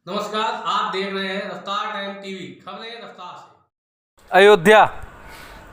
नमस्कार, आप देख रहे हैं रफ्तार टाइम टीवी। खबरें रफ्तार से।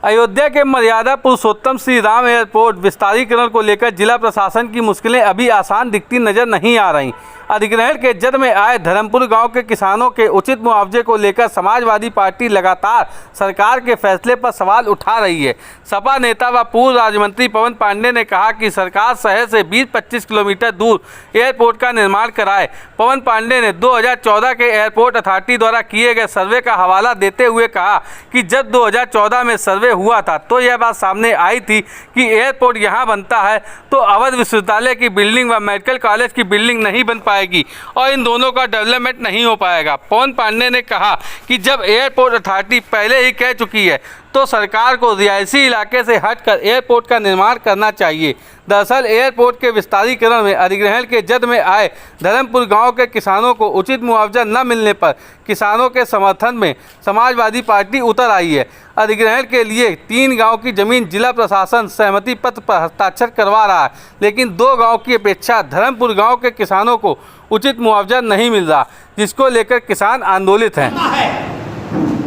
अयोध्या के मर्यादा पुरुषोत्तम श्री राम एयरपोर्ट विस्तारीकरण को लेकर जिला प्रशासन की मुश्किलें अभी आसान दिखती नजर नहीं आ रही। अधिग्रहण के जद में आए धर्मपुर गांव के किसानों के उचित मुआवजे को लेकर समाजवादी पार्टी लगातार सरकार के फैसले पर सवाल उठा रही है। सपा नेता व पूर्व राज्य मंत्री पवन पांडे ने कहा कि सरकार शहर से 20-25 किलोमीटर दूर एयरपोर्ट का निर्माण कराए। पवन पांडे ने 2014 के एयरपोर्ट अथॉरिटी द्वारा किए गए सर्वे का हवाला देते हुए कहा कि जब 2014 में सर्वे हुआ था तो यह बात सामने आई थी कि एयरपोर्ट यहाँ बनता है तो अवध विश्वविद्यालय की बिल्डिंग व मेडिकल कॉलेज की बिल्डिंग नहीं बन पाएगी और इन दोनों का डेवलपमेंट नहीं हो पाएगा। पवन पांडे ने कहा कि जब एयरपोर्ट अथॉरिटी पहले ही कह चुकी है तो सरकार को रिहायशी इलाके से हटकर एयरपोर्ट का निर्माण करना चाहिए। दरअसल एयरपोर्ट के विस्तारीकरण में अधिग्रहण के जद में आए धर्मपुर गांव के किसानों को उचित मुआवजा न मिलने पर किसानों के समर्थन में समाजवादी पार्टी उतर आई है। अधिग्रहण के लिए 3 गांव की जमीन जिला प्रशासन सहमति पत्र पर हस्ताक्षर करवा रहा है, लेकिन 2 गांव की अपेक्षा धर्मपुर गांव के किसानों को उचित मुआवजा नहीं मिल रहा, जिसको लेकर किसान आंदोलित हैं।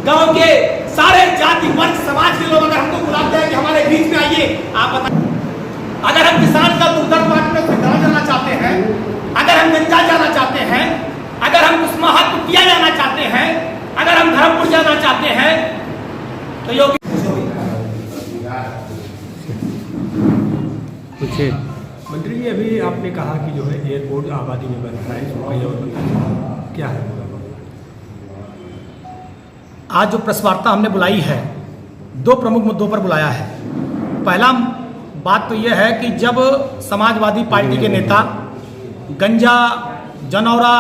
गांव के सारे जाति वर्ग समाज के लोग अगर हमको बुलाते हैं कि हमारे बीच में आइए, आप बताइए, अगर हम किसान का दुर्दर्द बांटने से गाँव जाना चाहते हैं, अगर हम गंजा जाना चाहते हैं, अगर हम कुसमाहा कुटिया जाना चाहते हैं, अगर हम धर्मपुर जाना चाहते हैं तो योगी मंत्री जी, अभी आपने कहा कि जो है एयरपोर्ट आबादी में बन रहा है, क्या है? आज जो प्रेस वार्ता हमने बुलाई है 2 प्रमुख मुद्दों पर बुलाया है। पहला बात तो यह है कि जब समाजवादी पार्टी के नेता गंजा, जनौरा,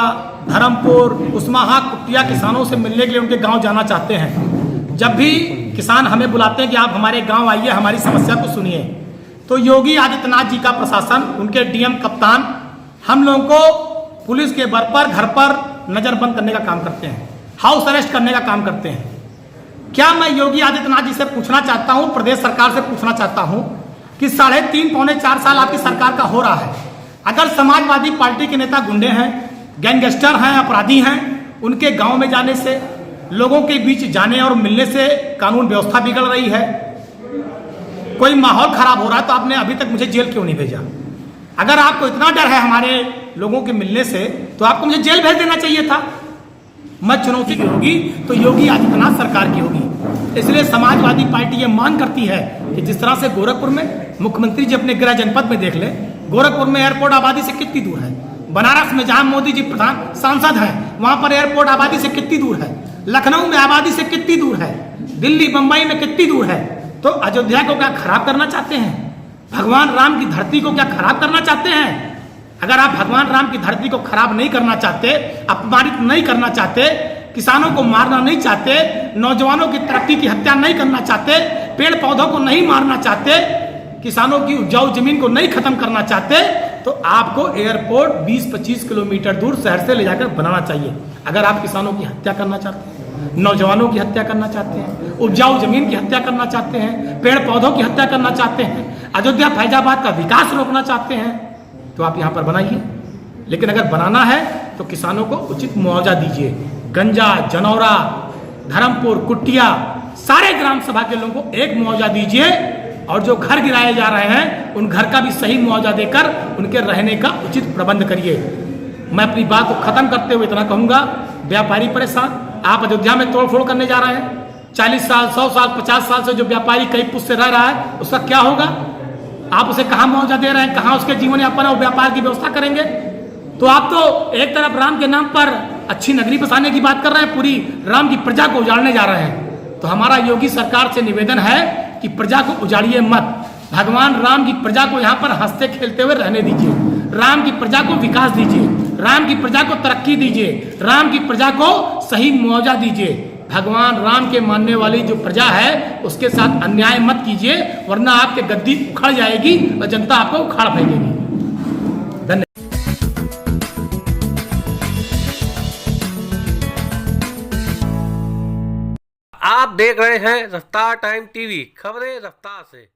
धर्मपुर, कुसमाहा कुटिया किसानों से मिलने के लिए उनके गांव जाना चाहते हैं, जब भी किसान हमें बुलाते हैं कि आप हमारे गांव आइए, हमारी समस्या को सुनिए, तो योगी आदित्यनाथ जी का प्रशासन, उनके डीएम कप्तान हम लोगों को पुलिस के बल पर घर पर नजरबंद करने का काम करते हैं, हाउस अरेस्ट करने का काम करते हैं। क्या मैं योगी आदित्यनाथ जी से पूछना चाहता हूं, प्रदेश सरकार से पूछना चाहता हूं कि 3.5 पौने 4 साल आपकी सरकार का हो रहा है, अगर समाजवादी पार्टी के नेता गुंडे हैं, गैंगस्टर हैं, अपराधी हैं, उनके गांव में जाने से, लोगों के बीच जाने और मिलने से कानून व्यवस्था बिगड़ रही है, कोई माहौल खराब हो रहा है, तो आपने अभी तक मुझे जेल क्यों नहीं भेजा? अगर आपको इतना डर है हमारे लोगों के मिलने से तो आपको मुझे जेल भेज देना चाहिए था। मैं चुनौती की होगी तो योगी आदित्यनाथ सरकार की होगी। इसलिए समाजवादी पार्टी ये मांग करती है कि जिस तरह से गोरखपुर में मुख्यमंत्री जी अपने गृह जनपद में देख ले, गोरखपुर में एयरपोर्ट आबादी से कितनी दूर है, बनारस में जहां मोदी जी प्रधान सांसद हैं वहां पर एयरपोर्ट आबादी से कितनी दूर है, लखनऊ में आबादी से कितनी दूर है, दिल्ली बंबई में कितनी दूर है, तो अयोध्या को क्या खराब करना चाहते हैं? भगवान राम की धरती को क्या खराब करना चाहते हैं? अगर आप भगवान राम की धरती को खराब नहीं करना चाहते, अपमानित नहीं करना चाहते, किसानों को मारना नहीं चाहते, नौजवानों की तरक्की की हत्या नहीं करना चाहते, पेड़ पौधों को नहीं मारना चाहते, किसानों की उपजाऊ जमीन को नहीं खत्म करना चाहते, तो आपको एयरपोर्ट 20-25 किलोमीटर दूर शहर से ले जाकर बनाना चाहिए। अगर आप किसानों की हत्या करना चाहते हैं, नौजवानों की हत्या करना चाहते हैं, उपजाऊ जमीन की हत्या करना चाहते हैं, पेड़ पौधों की हत्या करना चाहते हैं, अयोध्या फैजाबाद का विकास रोकना चाहते हैं, तो आप यहाँ पर बनाइए। लेकिन अगर बनाना है तो किसानों को उचित मुआवजा दीजिए। गंजा, जनौरा, धर्मपुर, कुटिया सारे ग्राम सभा के लोगों को एक मुआवजा दीजिए और जो घर गिराए जा रहे हैं उन घर का भी सही मुआवजा देकर उनके रहने का उचित प्रबंध करिए। मैं अपनी बात को खत्म करते हुए इतना कहूँगा, व्यापारी परेशान, आप अयोध्या में तोड़फोड़ करने जा रहे हैं। 40 साल, 100 साल, 50 साल से जो व्यापारी कई पुष्ट से रह रहा है उसका क्या होगा? आप उसे कहाँ मुआवजा दे रहे हैं, कहाँ उसके जीवन यापन और व्यापार की व्यवस्था करेंगे? तो आप तो एक तरफ राम के नाम पर अच्छी नगरी बसाने की बात कर रहे हैं, पूरी राम की प्रजा को उजाड़ने जा रहे हैं। तो हमारा योगी सरकार से निवेदन है कि प्रजा को उजाड़िए मत, भगवान राम की प्रजा को यहाँ पर हंसते खेलते हुए रहने दीजिए, राम की प्रजा को विकास दीजिए, राम की प्रजा को तरक्की दीजिए, राम की प्रजा को सही मुआवजा दीजिए। भगवान राम के मानने वाली जो प्रजा है उसके साथ अन्याय मत कीजिए, वरना आपके गद्दी उखड़ जाएगी और जनता आपको उखाड़ फेंकेगी। धन्यवाद। आप देख रहे हैं रफ्तार टाइम टीवी, खबरें रफ्तार से।